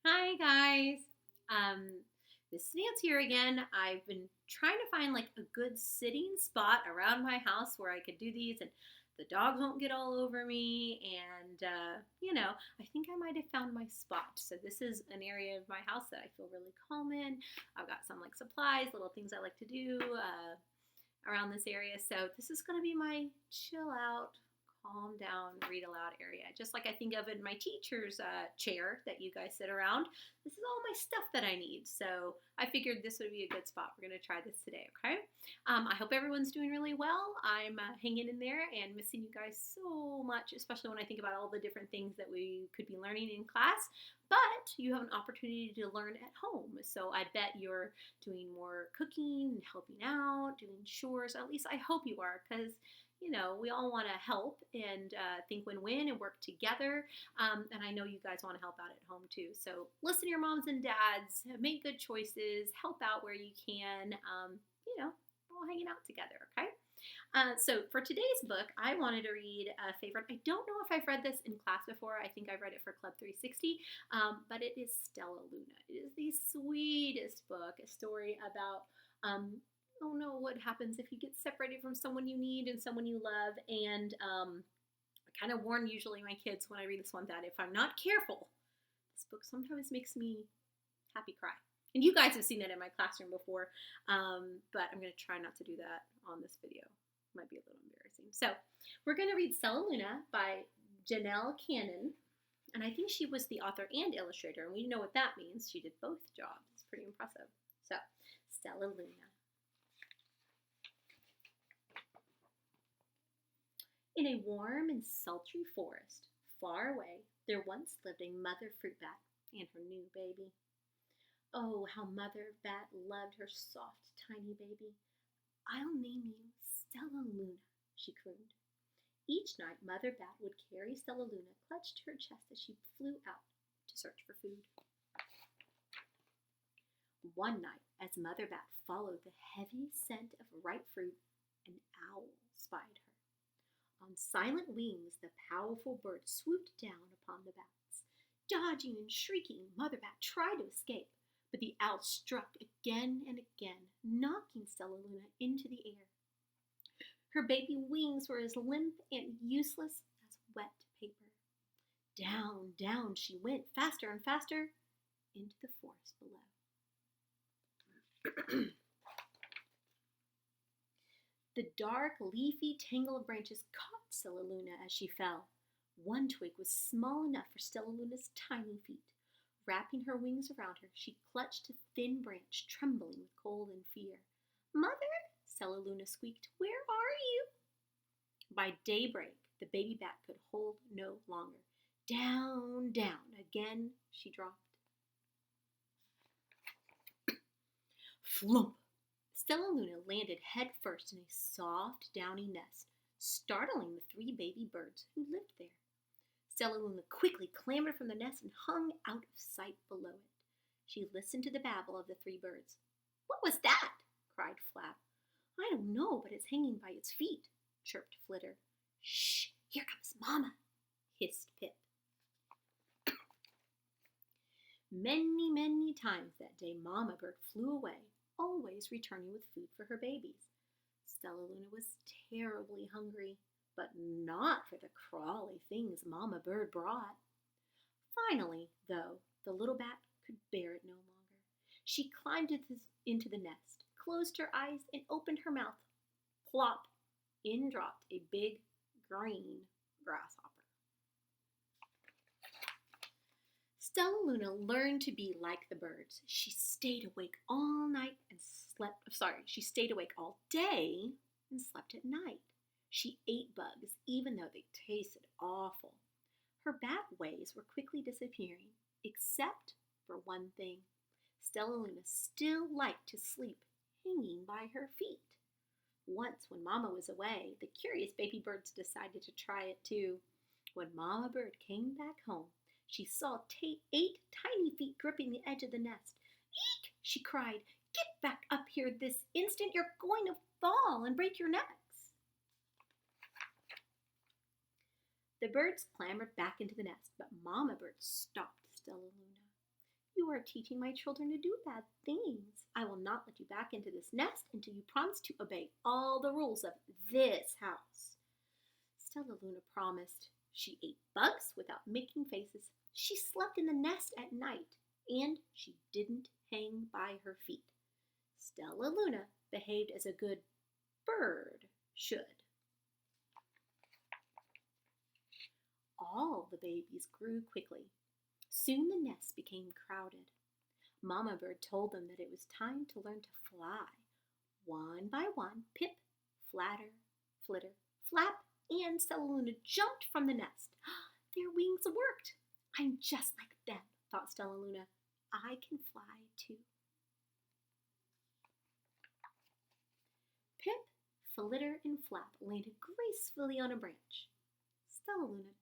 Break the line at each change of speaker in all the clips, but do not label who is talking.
Hi guys. This is Nance here again. I've been trying to find like a good sitting spot around my house where I could do these and the dogs won't get all over me. And I think I might have found my spot. So this is an area of my house that I feel really calm in. I've got some like supplies, little things I like to do around this area. So this is going to be my chill out, calm down, read aloud area. Just like I think of in my teacher's chair that you guys sit around. This is all my stuff that I need. So I figured this would be a good spot. We're going to try this today, okay? I hope everyone's doing really well. I'm hanging in there and missing you guys so much, especially when I think about all the different things that we could be learning in class. But you have an opportunity to learn at home. So I bet you're doing more cooking and helping out, doing chores. At least I hope you are, because we all want to help and think win-win and work together. And I know you guys want to help out at home too. So listen to your moms and dads, make good choices, help out where you can. We're all hanging out together, okay? So for today's book, I wanted to read a favorite. I don't know if I've read this in class before. I think I've read it for Club 360, but it is Stellaluna. It is the sweetest book, a story about oh no, what happens if you get separated from someone you need and someone you love. And I kind of warn usually my kids when I read this one that if I'm not careful, this book sometimes makes me happy cry. And you guys have seen it in my classroom before, but I'm going to try not to do that on this video. Might be a little embarrassing. So we're going to read Stellaluna by Janelle Cannon. And I think she was the author and illustrator, and we know what that means. She did both jobs. It's pretty impressive. So, Stellaluna. In a warm and sultry forest, far away, there once lived a mother fruit bat and her new baby. Oh, how Mother Bat loved her soft, tiny baby. I'll name you Stellaluna, she crooned. Each night, Mother Bat would carry Stellaluna clutched to her chest as she flew out to search for food. One night, as Mother Bat followed the heavy scent of ripe fruit, an owl spied her. On silent wings, the powerful bird swooped down upon the bats. Dodging and shrieking, Mother Bat tried to escape, but the owl struck again and again, knocking Stellaluna into the air. Her baby wings were as limp and useless as wet paper. Down, down she went, faster and faster, into the forest below. The dark, leafy tangle of branches caught Stellaluna as she fell. One twig was small enough for Stellaluna's tiny feet. Wrapping her wings around her, she clutched a thin branch, trembling with cold and fear. Mother, Stellaluna squeaked, where are you? By daybreak, the baby bat could hold no longer. Down, down, again she dropped. Flump! Stellaluna landed head first in a soft, downy nest, startling the three baby birds who lived there. Stellaluna quickly clambered from the nest and hung out of sight below it. She listened to the babble of the three birds. What was that? Cried Flap. I don't know, but it's hanging by its feet, chirped Flitter. Shh, here comes Mama, hissed Pip. Many, many times that day Mama Bird flew away, always returning with food for her babies. Stellaluna was terribly hungry, but not for the crawly things Mama Bird brought. Finally, though, the little bat could bear it no longer. She climbed into the nest, closed her eyes, and opened her mouth. Plop! In dropped a big green grasshopper. Stellaluna learned to be like the birds. She stayed awake all night and she stayed awake all day and slept at night. She ate bugs, even though they tasted awful. Her bat ways were quickly disappearing, except for one thing. Stellaluna still liked to sleep hanging by her feet. Once, when Mama was away, the curious baby birds decided to try it too. When Mama Bird came back home, she saw 8 tiny feet gripping the edge of the nest. Eek! She cried. Get back up here this instant. You're going to fall and break your necks. The birds clambered back into the nest, but Mama Bird stopped Stellaluna. are teaching my children to do bad things. I will not let you back into this nest until you promise to obey all the rules of this house." Stellaluna promised. She ate bugs without making faces. She slept in the nest at night, and she didn't hang by her feet. Stellaluna behaved as a good bird should. All the babies grew quickly. Soon the nest became crowded. Mama Bird told them that it was time to learn to fly. One by one, Pip, Flatter, Flitter, Flap, and Stellaluna jumped from the nest. Their wings worked. "I'm just like them," thought Stellaluna. "I can fly too." Pip, Flitter, and Flap landed gracefully on a branch. Stellaluna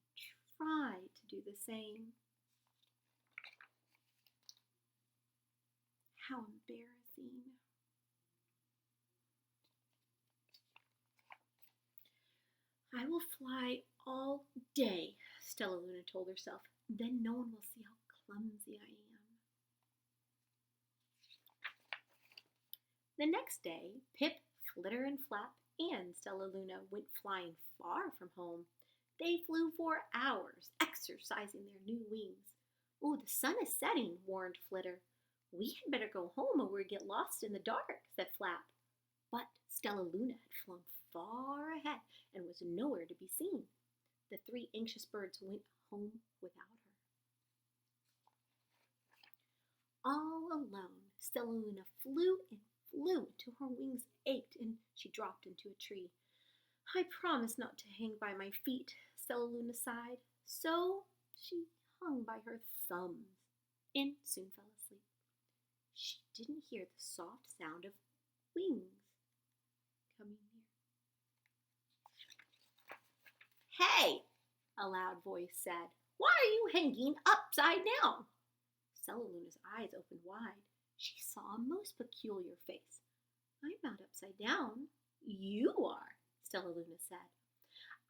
tried to do the same. How embarrassing. "I will fly all day," Stellaluna told herself. "Then no one will see how clumsy I am." The next day, Pip, Flitter, and Flap, and Stellaluna went flying far from home. They flew for hours, exercising their new wings. "Oh, the sun is setting," warned Flitter. "We had better go home or we'll get lost in the dark," said Flap. But Stellaluna had flown far ahead and was nowhere to be seen. The three anxious birds went home without her. All alone, Stellaluna flew and flew until her wings ached and she dropped into a tree. "I promised not to hang by my feet," Stellaluna sighed. So she hung by her thumbs and soon fell asleep. She didn't hear the soft sound of wings coming near. "Hey," a loud voice said, "why are you hanging upside down?" Stellaluna's eyes opened wide. She saw a most peculiar face. "I'm not upside down." "You are," Stellaluna said.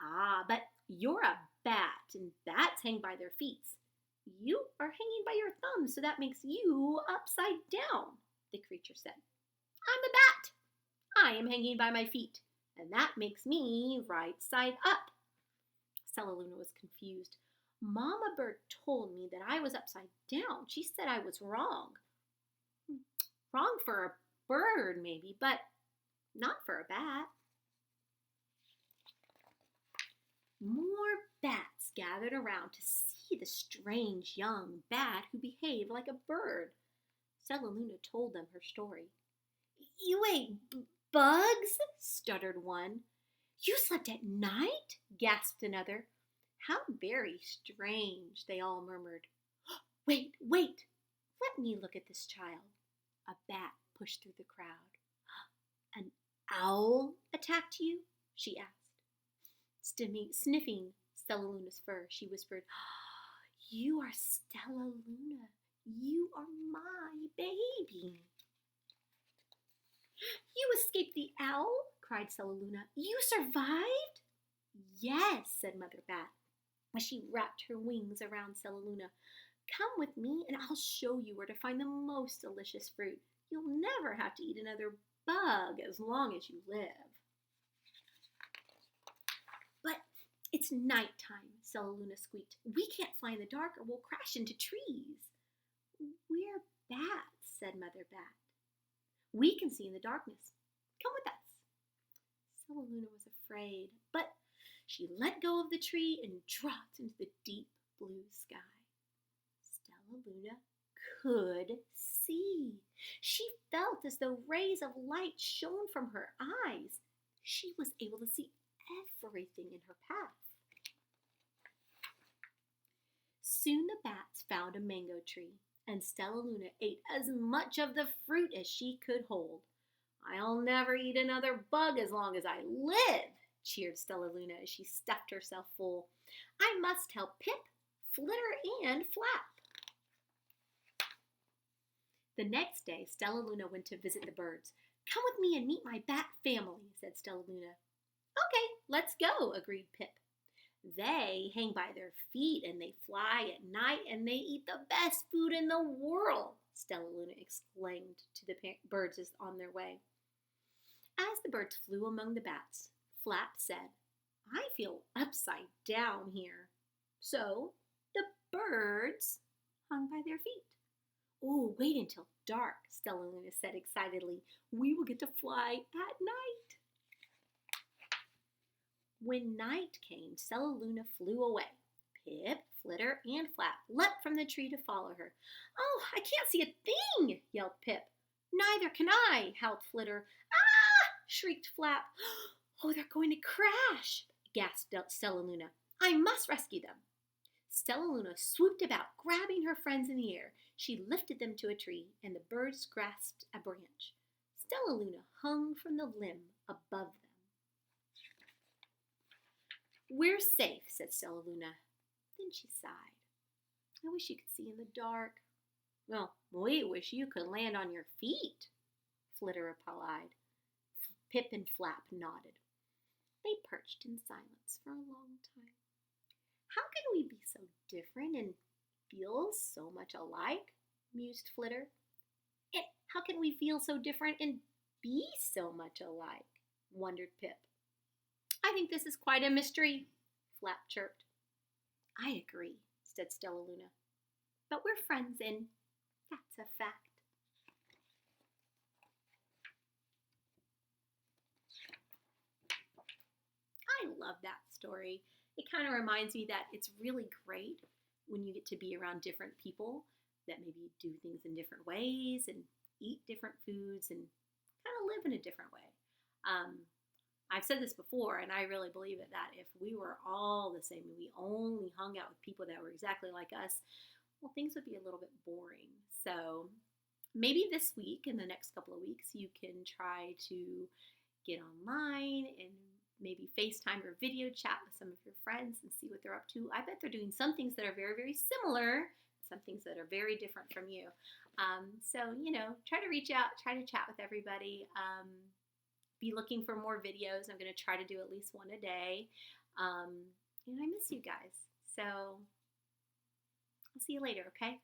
"Ah, but you're a bat, and bats hang by their feet. You are hanging by your thumbs, so that makes you upside down," the creature said. "I'm a bat. I am hanging by my feet, and that makes me right side up." Stellaluna was confused. "Mama Bird told me that I was upside down. She said I was wrong." "Wrong for a bird, maybe, but not for a bat." More bats gathered around to see the strange young bat who behaved like a bird. Stellaluna told them her story. "You ate bugs?" stuttered one. "You slept at night?" gasped another. "How very strange," they all murmured. Wait, let me look at this child." A bat pushed through the crowd. "An owl attacked you?" she asked. Sniffing Stellaluna's fur, she whispered, "You are Stellaluna. You are my baby." "You escaped the owl?" cried Stellaluna. "You survived?" "Yes," said Mother Bat, as she wrapped her wings around Stellaluna. "Come with me and I'll show you where to find the most delicious fruit. You'll never have to eat another bug as long as you live." "But it's nighttime," Stellaluna squeaked. "We can't fly in the dark or we'll crash into trees." "We're bats," said Mother Bat. "We can see in the darkness. Come with us." Stellaluna was afraid, but she let go of the tree and dropped into the deep blue sky. Stellaluna could see. She felt as though rays of light shone from her eyes. She was able to see everything in her path. Soon the bats found a mango tree, and Stellaluna ate as much of the fruit as she could hold. "I'll never eat another bug as long as I live," cheered Stellaluna as she stuffed herself full. "I must tell Pip, Flitter, and Flap." The next day, Stellaluna went to visit the birds. "Come with me and meet my bat family," said Stellaluna. "Okay, let's go," agreed Pip. They hang by their feet and they fly at night and they eat the best food in the world, Stellaluna exclaimed to the birds on their way. As the birds flew among the bats, Flap said, I feel upside down here. So the birds hung by their feet. Oh, wait until dark, Stellaluna said excitedly. We will get to fly at night. When night came, Stellaluna flew away. Pip, Flitter, and Flap leapt from the tree to follow her. Oh, I can't see a thing, yelled Pip. Neither can I, howled Flitter. Ah! Shrieked Flap. Oh, they're going to crash, gasped Stellaluna. I must rescue them. Stellaluna swooped about, grabbing her friends in the air. She lifted them to a tree, and the birds grasped a branch. Stellaluna hung from the limb above them. We're safe, said Stellaluna. Then she sighed. I wish you could see in the dark. Well, we wish you could land on your feet, Flitter replied. Pip and Flap nodded. They perched in silence for a long time. How can we be so different and feel so much alike? Mused Flitter. And how can we feel so different and be so much alike? Wondered Pip. I think this is quite a mystery, Flap chirped. I agree, said Stellaluna. But we're friends and that's a fact. I love that story. It kind of reminds me that it's really great when you get to be around different people that maybe do things in different ways and eat different foods and kind of live in a different way. I've said this before, and I really believe it, that if we were all the same and we only hung out with people that were exactly like us, well, things would be a little bit boring. So maybe this week, in the next couple of weeks, you can try to get online and maybe FaceTime or video chat with some of your friends and see what they're up to. I bet they're doing some things that are very, very similar, some things that are very different from you. So, try to reach out, try to chat with everybody. Be looking for more videos. I'm going to try to do at least one a day. And I miss you guys. So I'll see you later, okay?